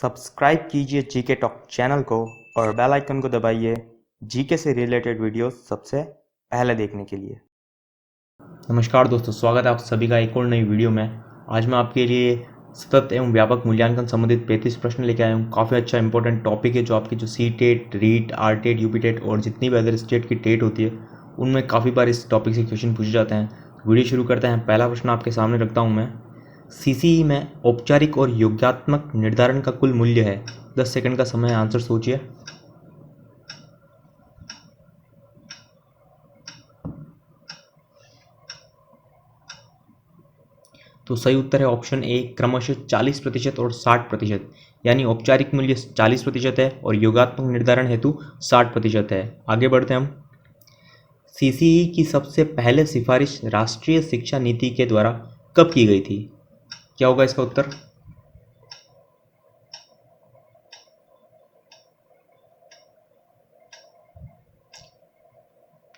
Subscribe कीजिए GK talk channel को और बेल आइकन को दबाइए जीके से रिलेटेड वीडियोस सबसे पहले देखने के लिए। नमस्कार दोस्तों, स्वागत है आप सभी का एक और नई वीडियो में। आज मैं आपके लिए सतत एवं व्यापक मूल्यांकन संबंधित 35 प्रश्न लेके आया हूँ। काफ़ी अच्छा इंपॉर्टेंट टॉपिक है जो आपकी जो C TET, REET, R TET, UP TET और जितनी भी अदर स्टेट की टेट होती है उनमें काफ़ी बार इस टॉपिक से क्वेश्चन पूछे जाते हैं। वीडियो शुरू करते हैं। पहला प्रश्न आपके सामने रखता हूँ मैं। सीसीई में औपचारिक और योगात्मक निर्धारण का कुल मूल्य है। 10 सेकंड का समय है, आंसर सोचिए। तो सही उत्तर है ऑप्शन ए, क्रमशः 40% और 60%। यानी औपचारिक मूल्य 40% है और योगात्मक निर्धारण हेतु 60% है। आगे बढ़ते हैं हम। सीसीई की सबसे पहले सिफारिश राष्ट्रीय शिक्षा नीति के द्वारा कब की गई थी? क्या होगा इसका उत्तर?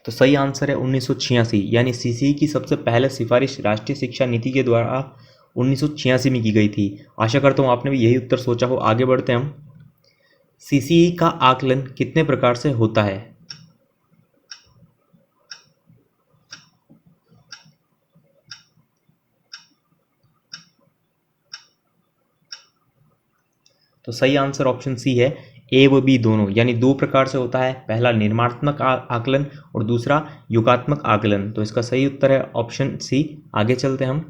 तो सही आंसर है 1986। यानी सीसीई की सबसे पहले सिफारिश राष्ट्रीय शिक्षा नीति के द्वारा 1986 में की गई थी। आशा करता हूँ आपने भी यही उत्तर सोचा हो। आगे बढ़ते हैं हम। सीसीई का आकलन कितने प्रकार से होता है? तो सही आंसर ऑप्शन सी है, ए व बी दोनों। यानी दो प्रकार से होता है, पहला निर्माणात्मक आकलन और दूसरा युगात्मक आकलन। तो इसका सही उत्तर है ऑप्शन सी। आगे चलते हैं हम।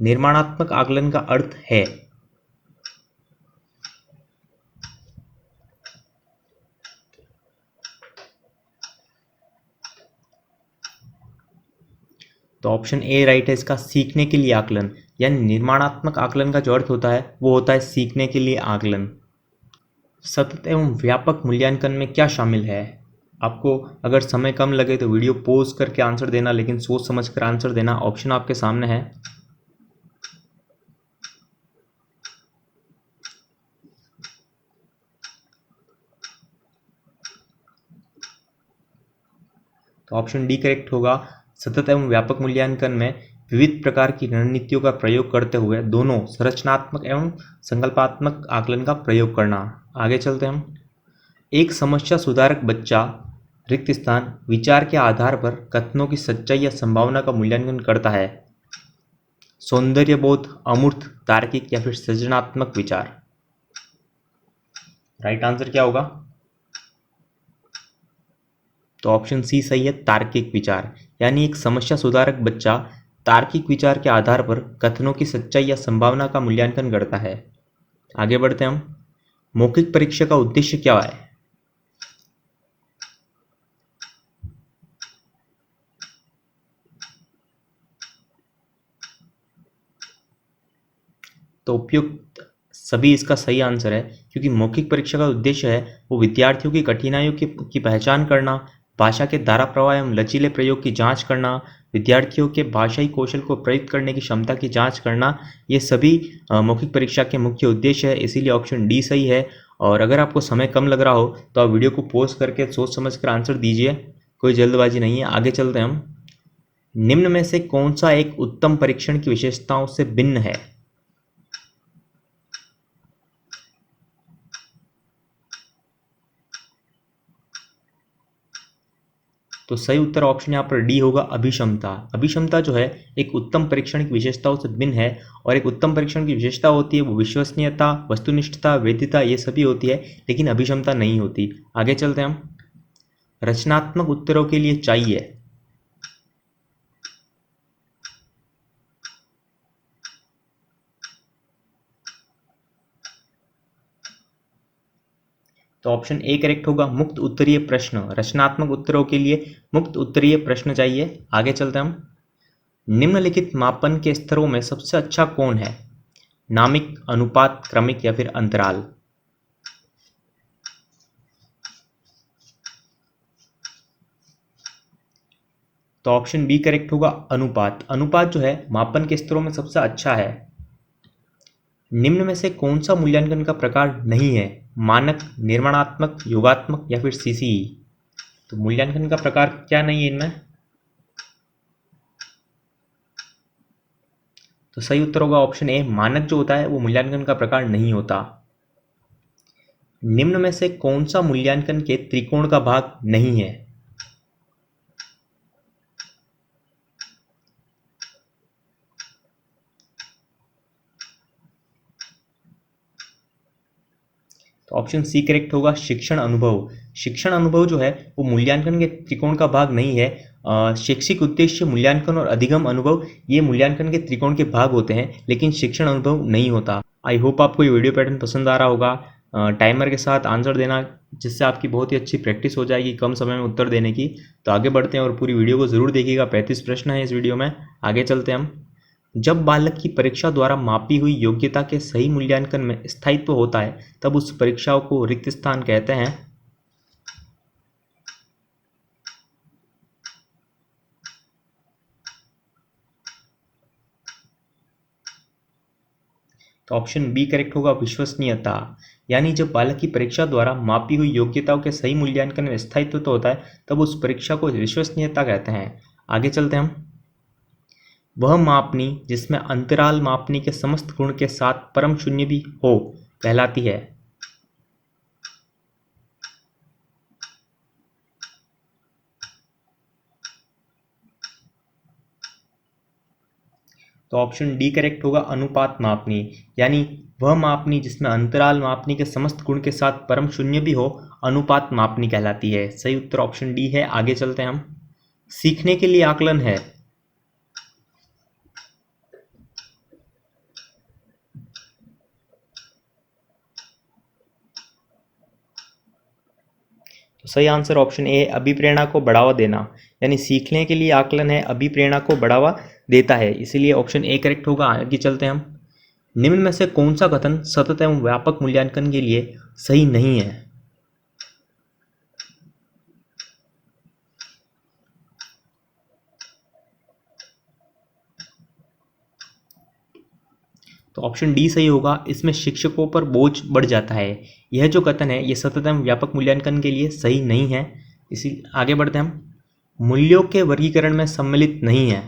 निर्माणात्मक आकलन का अर्थ है? तो ऑप्शन ए राइट है इसका, सीखने के लिए आकलन। यानी निर्माणात्मक आकलन का जो अर्थ होता है वो होता है सीखने के लिए आकलन। सतत एवं व्यापक मूल्यांकन में क्या शामिल है? आपको अगर समय कम लगे तो वीडियो पॉज करके आंसर देना, लेकिन सोच समझ कर आंसर देना। ऑप्शन आपके सामने है। तो ऑप्शन डी करेक्ट होगा। सतत एवं व्यापक मूल्यांकन में विविध प्रकार की रणनीतियों का प्रयोग करते हुए दोनों संरचनात्मक एवं संकल्पात्मक आकलन का प्रयोग करना। आगे चलते हम। एक समस्या सुधारक बच्चा रिक्त स्थान विचार के आधार पर कथनों की सच्चाई या संभावना का मूल्यांकन करता है। सौंदर्यबोध, अमूर्त, तार्किक या फिर सृजनात्मक विचार। राइट आंसर क्या होगा? तो ऑप्शन सी सही है, तार्किक विचार। यानी एक समस्या सुधारक बच्चा तार्किक विचार के आधार पर कथनों की सच्चाई या संभावना का मूल्यांकन करता है। आगे बढ़ते हैं हम। मौखिक परीक्षा का उद्देश्य क्या है? तो उपयुक्त सभी इसका सही आंसर है, क्योंकि मौखिक परीक्षा का उद्देश्य है वो विद्यार्थियों की कठिनाइयों की पहचान करना, भाषा के धारा प्रवाह एवं लचीले प्रयोग की जांच करना, विद्यार्थियों के भाषाई कौशल को प्रयुक्त करने की क्षमता की जांच करना। ये सभी मौखिक परीक्षा के मुख्य उद्देश्य है। इसीलिए ऑप्शन डी सही है। और अगर आपको समय कम लग रहा हो तो आप वीडियो को पॉज करके सोच समझ कर आंसर दीजिए, कोई जल्दबाजी नहीं है। आगे चलते हैं हम। निम्न में से कौन सा एक उत्तम परीक्षण की विशेषताओं से भिन्न है? तो सही उत्तर ऑप्शन यहाँ पर डी होगा, अभिक्षमता। अभिक्षमता जो है एक उत्तम परीक्षण की विशेषताओं से भिन्न है। और एक उत्तम परीक्षण की विशेषता होती है वो विश्वसनीयता, वस्तुनिष्ठता, वैधता, ये सभी होती है, लेकिन अभिक्षमता नहीं होती। आगे चलते हैं हम। रचनात्मक उत्तरों के लिए चाहिए? तो ऑप्शन ए करेक्ट होगा, मुक्त उत्तरीय प्रश्न। रचनात्मक उत्तरों के लिए मुक्त उत्तरीय प्रश्न चाहिए। आगे चलते हैं हम। निम्नलिखित मापन के स्तरों में सबसे अच्छा कौन है? नामिक, अनुपात, क्रमिक या फिर अंतराल? तो ऑप्शन बी करेक्ट होगा, अनुपात। अनुपात जो है मापन के स्तरों में सबसे अच्छा है। निम्न में से कौन सा मूल्यांकन का प्रकार नहीं है? मानक, निर्माणात्मक, योगात्मक या फिर सीसीई? तो मूल्यांकन का प्रकार क्या नहीं है इनमें? तो सही उत्तर होगा ऑप्शन ए, मानक जो होता है वो मूल्यांकन का प्रकार नहीं होता। निम्न में से कौन सा मूल्यांकन के त्रिकोण का भाग नहीं है? तो ऑप्शन सी करेक्ट होगा, शिक्षण अनुभव। शिक्षण अनुभव जो है वो मूल्यांकन के त्रिकोण का भाग नहीं है। शैक्षिक उद्देश्य, मूल्यांकन और अधिगम अनुभव ये मूल्यांकन के त्रिकोण के भाग होते हैं, लेकिन शिक्षण अनुभव नहीं होता। आई होप आपको ये वीडियो पैटर्न पसंद आ रहा होगा। टाइमर के साथ आंसर देना, जिससे आपकी बहुत ही अच्छी प्रैक्टिस हो जाएगी कम समय में उत्तर देने की। तो आगे बढ़ते हैं और पूरी वीडियो को ज़रूर देखिएगा। 35 प्रश्न है इस वीडियो में। आगे चलते हैं हम। जब बालक की परीक्षा द्वारा मापी हुई योग्यता के सही मूल्यांकन में स्थायित्व होता है, तब उस परीक्षा को रिक्त स्थान कहते हैं। तो ऑप्शन बी करेक्ट होगा, विश्वसनीयता। यानी जब बालक की परीक्षा द्वारा मापी हुई योग्यताओं के सही मूल्यांकन में स्थायित्व तो होता है, तब उस परीक्षा को विश्वसनीयता कहते हैं। आगे चलते हैं हम। वह मापनी जिसमें अंतराल मापनी के समस्त गुण के साथ परम शून्य भी हो कहलाती है। तो ऑप्शन डी करेक्ट होगा, अनुपात मापनी। यानी वह मापनी जिसमें अंतराल मापनी के समस्त गुण के साथ परम शून्य भी हो, अनुपात मापनी कहलाती है। सही उत्तर ऑप्शन डी है। आगे चलते हैं हम। सीखने के लिए आकलन है। तो सही आंसर ऑप्शन ए, अभिप्रेरणा को बढ़ावा देना। यानी सीखने के लिए आकलन है, अभिप्रेरणा को बढ़ावा देता है, इसीलिए ऑप्शन ए करेक्ट होगा। आगे चलते हैं हम। निम्न में से कौन सा कथन सतत एवं व्यापक मूल्यांकन के लिए सही नहीं है? तो ऑप्शन डी सही होगा, इसमें शिक्षकों पर बोझ बढ़ जाता है। यह जो कथन है ये सतत एवं व्यापक मूल्यांकन के लिए सही नहीं है। इसी आगे बढ़ते हैं हम। मूल्यों के वर्गीकरण में सम्मिलित नहीं है।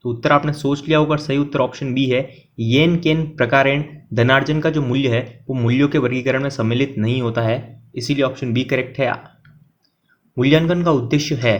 तो उत्तर आपने सोच लिया होगा, सही उत्तर ऑप्शन बी है। येन केन प्रकारेण धनार्जन का जो मूल्य है वो मूल्यों के वर्गीकरण में सम्मिलित नहीं होता है, इसीलिए ऑप्शन बी करेक्ट है। मूल्यांकन का उद्देश्य है।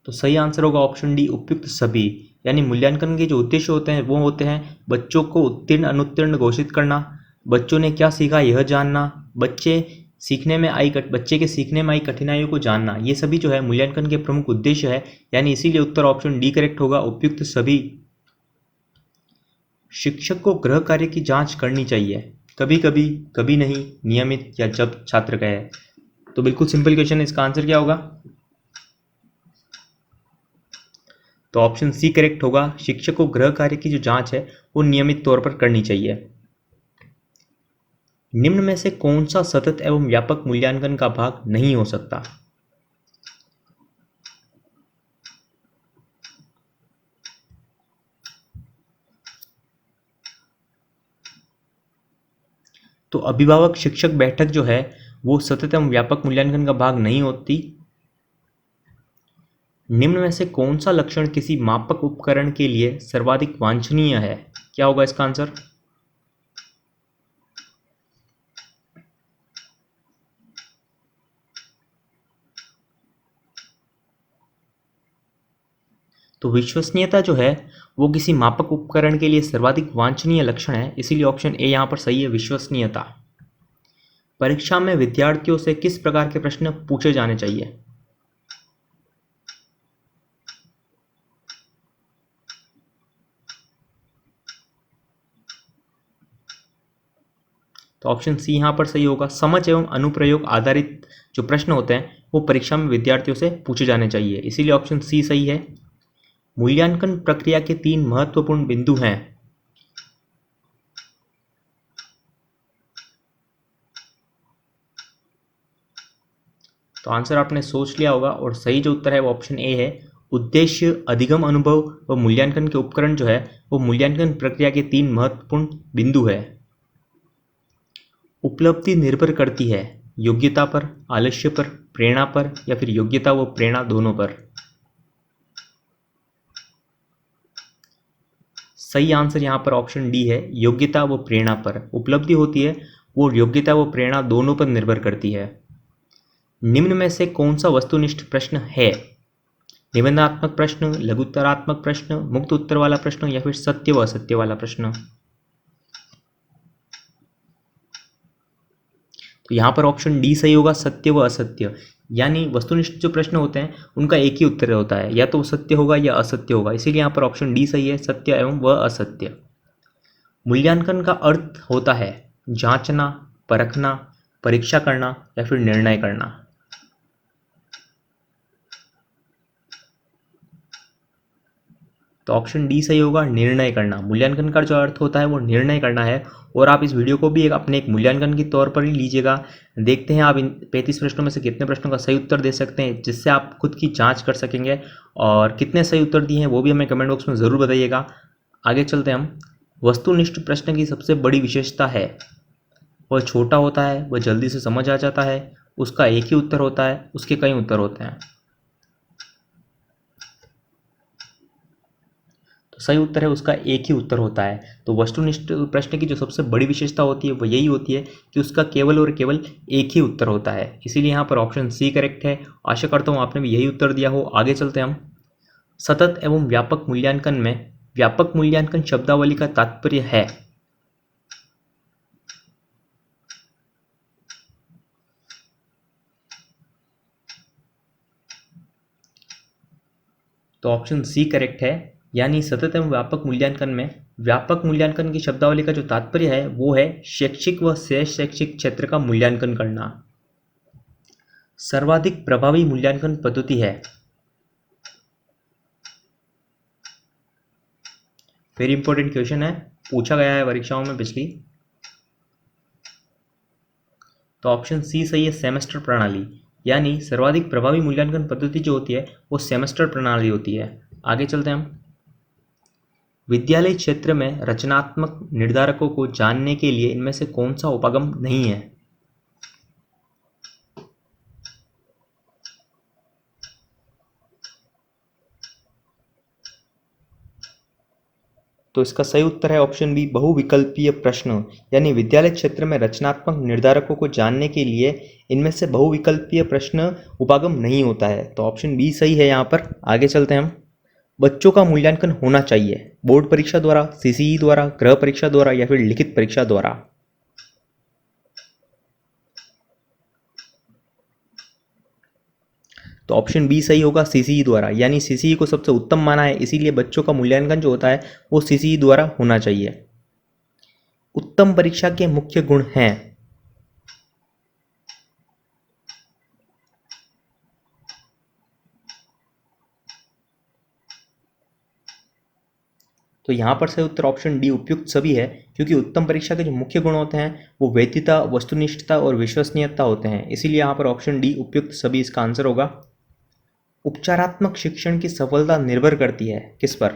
तो सही आंसर होगा ऑप्शन डी, उपयुक्त सभी। यानी मूल्यांकन के जो उद्देश्य होते हैं वो होते हैं बच्चों को उत्तीर्ण अनुत्तीर्ण घोषित करना, बच्चों ने क्या सीखा यह जानना, बच्चे के सीखने में आई कठिनाइयों को जानना। ये सभी जो है मूल्यांकन के प्रमुख उद्देश्य है। यानी इसीलिए उत्तर ऑप्शन डी करेक्ट होगा, उपयुक्त सभी। शिक्षक को गृह कार्य की जांच करनी चाहिए, कभी कभी, कभी नहीं, नियमित या जब छात्र कहे। तो बिल्कुल सिंपल क्वेश्चन है, इसका आंसर क्या होगा? तो ऑप्शन सी करेक्ट होगा, शिक्षक को गृह कार्य की जो जांच है वो नियमित तौर पर करनी चाहिए। निम्न में से कौन सा सतत एवं व्यापक मूल्यांकन का भाग नहीं हो सकता? तो अभिभावक शिक्षक बैठक जो है वो सतत एवं व्यापक मूल्यांकन का भाग नहीं होती। निम्न में से कौन सा लक्षण किसी मापक उपकरण के लिए सर्वाधिक वांछनीय है? क्या होगा इसका आंसर? तो विश्वसनीयता जो है वो किसी मापक उपकरण के लिए सर्वाधिक वांछनीय लक्षण है, इसीलिए ऑप्शन ए यहाँ पर सही है, विश्वसनीयता। परीक्षा में विद्यार्थियों से किस प्रकार के प्रश्न पूछे जाने चाहिए? तो ऑप्शन सी यहाँ पर सही होगा, समझ एवं अनुप्रयोग आधारित जो प्रश्न होते हैं वो परीक्षा में विद्यार्थियों से पूछे जाने चाहिए, इसीलिए ऑप्शन सी सही है। मूल्यांकन प्रक्रिया के 3 महत्वपूर्ण बिंदु हैं। तो आंसर आपने सोच लिया होगा और सही जो उत्तर है वो ऑप्शन ए है, उद्देश्य, अधिगम अनुभव व मूल्यांकन के उपकरण जो है वो मूल्यांकन प्रक्रिया के 3 महत्वपूर्ण बिंदु है। उपलब्धि निर्भर करती है योग्यता पर, आलस्य पर, प्रेरणा पर या फिर योग्यता व प्रेरणा दोनों पर। सही आंसर यहाँ पर ऑप्शन डी है, योग्यता व प्रेरणा पर। उपलब्धि होती है वो योग्यता व प्रेरणा दोनों पर निर्भर करती है। निम्न में से कौन सा वस्तुनिष्ठ प्रश्न है? निबंधात्मक प्रश्न, लघुत्तरात्मक प्रश्न, मुक्त उत्तर वाला प्रश्न या फिर सत्य व असत्य वाला प्रश्न। तो यहाँ पर ऑप्शन डी सही होगा, सत्य व असत्य। यानी वस्तुनिष्ठ जो प्रश्न होते हैं उनका एक ही उत्तर होता है, या तो सत्य होगा या असत्य होगा। इसीलिए यहाँ पर ऑप्शन डी सही है, सत्य एवं व असत्य। मूल्यांकन का अर्थ होता है जांचना, परखना, परीक्षा करना या फिर निर्णय करना। तो ऑप्शन डी सही होगा, निर्णय करना। मूल्यांकन का जो अर्थ होता है वो निर्णय करना है। और आप इस वीडियो को भी अपने एक मूल्यांकन के तौर पर ही लीजिएगा। देखते हैं आप इन 35 प्रश्नों में से कितने प्रश्नों का सही उत्तर दे सकते हैं, जिससे आप खुद की जांच कर सकेंगे। और कितने सही उत्तर दिए हैं वो भी हमें कमेंट बॉक्स में ज़रूर बताइएगा। आगे चलते हैं हम। वस्तुनिष्ठ प्रश्न की सबसे बड़ी विशेषता है वह छोटा होता है, वह जल्दी से समझ आ जाता है, उसका एक ही उत्तर होता है, उसके कई उत्तर होते हैं। सही उत्तर है उसका एक ही उत्तर होता है। तो वस्तुनिष्ठ प्रश्न की जो सबसे बड़ी विशेषता होती है वो यही होती है कि उसका केवल और केवल एक ही उत्तर होता है। इसीलिए यहाँ पर ऑप्शन सी करेक्ट है। आशा करता हूँ आपने भी यही उत्तर दिया हो। आगे चलते हैं हम। सतत एवं व्यापक मूल्यांकन में व्यापक मूल्यांकन शब्दावली का तात्पर्य है। तो ऑप्शन सी करेक्ट है। यानी सतत एवं व्यापक मूल्यांकन में व्यापक मूल्यांकन की शब्दावली का जो तात्पर्य है वो है शैक्षिक व शेष शैक्षिक क्षेत्र का मूल्यांकन करना। सर्वाधिक प्रभावी मूल्यांकन पद्धति है। वेरी इंपॉर्टेंट क्वेश्चन है, पूछा गया है परीक्षाओं में पिछली। तो ऑप्शन सी सही है, सेमेस्टर प्रणाली। यानी सर्वाधिक प्रभावी मूल्यांकन पद्धति जो होती है वो सेमेस्टर प्रणाली होती है। आगे चलते हैं हम। विद्यालय क्षेत्र में रचनात्मक निर्धारकों को जानने के लिए इनमें से कौन सा उपागम नहीं है? तो इसका सही उत्तर है ऑप्शन बी, बहुविकल्पीय प्रश्न। यानी विद्यालय क्षेत्र में रचनात्मक निर्धारकों को जानने के लिए इनमें से बहुविकल्पीय प्रश्न उपागम नहीं होता है। तो ऑप्शन बी सही है यहाँ पर। आगे चलते हैं हम। बच्चों का मूल्यांकन होना चाहिए बोर्ड परीक्षा द्वारा, सीसीई द्वारा, गृह परीक्षा द्वारा या फिर लिखित परीक्षा द्वारा। तो ऑप्शन बी सही होगा, सीसीई द्वारा। यानी सीसीई को सबसे उत्तम माना है, इसीलिए बच्चों का मूल्यांकन जो होता है वो सीसीई द्वारा होना चाहिए। उत्तम परीक्षा के मुख्य गुण हैं। तो यहाँ पर सही उत्तर ऑप्शन डी उपयुक्त सभी है, क्योंकि उत्तम परीक्षा के जो मुख्य गुण होते हैं वो वैधता, वस्तुनिष्ठता और विश्वसनीयता होते हैं। इसीलिए यहाँ पर ऑप्शन डी उपयुक्त सभी इसका आंसर होगा। उपचारात्मक शिक्षण की सफलता निर्भर करती है किस पर?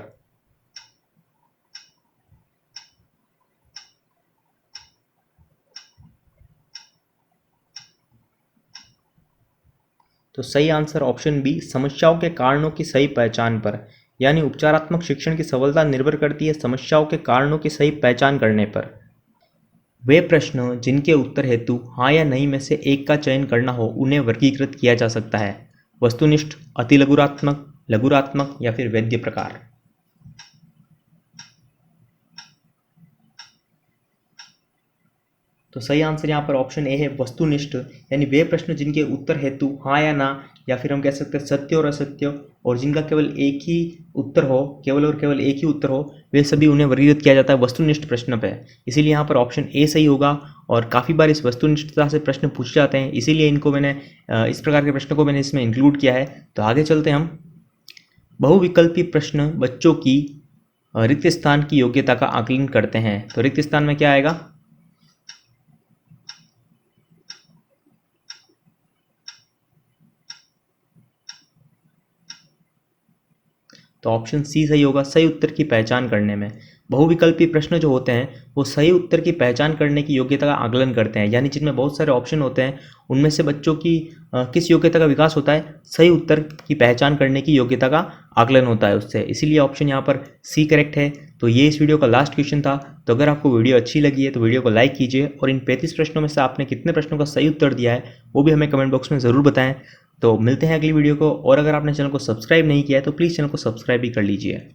तो सही आंसर ऑप्शन बी, समस्याओं के कारणों की सही पहचान पर। यानी उपचारात्मक शिक्षण की सफलता निर्भर करती है समस्याओं के कारणों की सही पहचान करने पर। वे प्रश्न जिनके उत्तर हेतु हाँ या नहीं में से एक का चयन करना हो उन्हें वर्गीकृत किया जा सकता है। वस्तुनिष्ठ, अति लघुरात्मक, लघुरात्मक या फिर वैध प्रकार। तो सही आंसर यहाँ पर ऑप्शन ए है, वस्तुनिष्ठ। यानी वे प्रश्न जिनके उत्तर हेतु हाँ या ना या फिर हम कह सकते हैं सत्य और असत्य, और जिनका केवल एक ही उत्तर हो, केवल और केवल एक ही उत्तर हो, वे सभी उन्हें वर्गीकृत किया जाता है वस्तुनिष्ठ प्रश्न पे। इसीलिए यहाँ पर ऑप्शन ए सही होगा। और काफ़ी बार इस वस्तुनिष्ठता से प्रश्न पूछे जाते हैं, इसीलिए इनको मैंने इस प्रकार के प्रश्न को मैंने इसमें इंक्लूड किया है। तो आगे चलते हैं हम। बहुविकल्पी प्रश्न बच्चों की रिक्त स्थान की योग्यता का आकलन करते हैं। तो रिक्त स्थान में क्या आएगा? तो ऑप्शन सी सही होगा, सही उत्तर की पहचान करने में। बहुविकल्पी प्रश्न जो होते हैं वो सही उत्तर की पहचान करने की योग्यता का आकलन करते हैं, यानी जिनमें बहुत सारे ऑप्शन होते हैं उनमें से बच्चों की किस योग्यता का विकास होता है, सही उत्तर की पहचान करने की योग्यता का आकलन होता है उससे। इसीलिए ऑप्शन यहाँ पर सी करेक्ट है। तो ये इस वीडियो का लास्ट क्वेश्चन था। तो अगर आपको वीडियो अच्छी लगी है तो वीडियो को लाइक कीजिए और इन 35 प्रश्नों में से आपने कितने प्रश्नों का सही उत्तर दिया है वो भी हमें कमेंट बॉक्स में ज़रूर बताएं। तो मिलते हैं अगली वीडियो को, और अगर आपने चैनल को सब्सक्राइब नहीं किया है तो प्लीज़ चैनल को सब्सक्राइब भी कर लीजिए।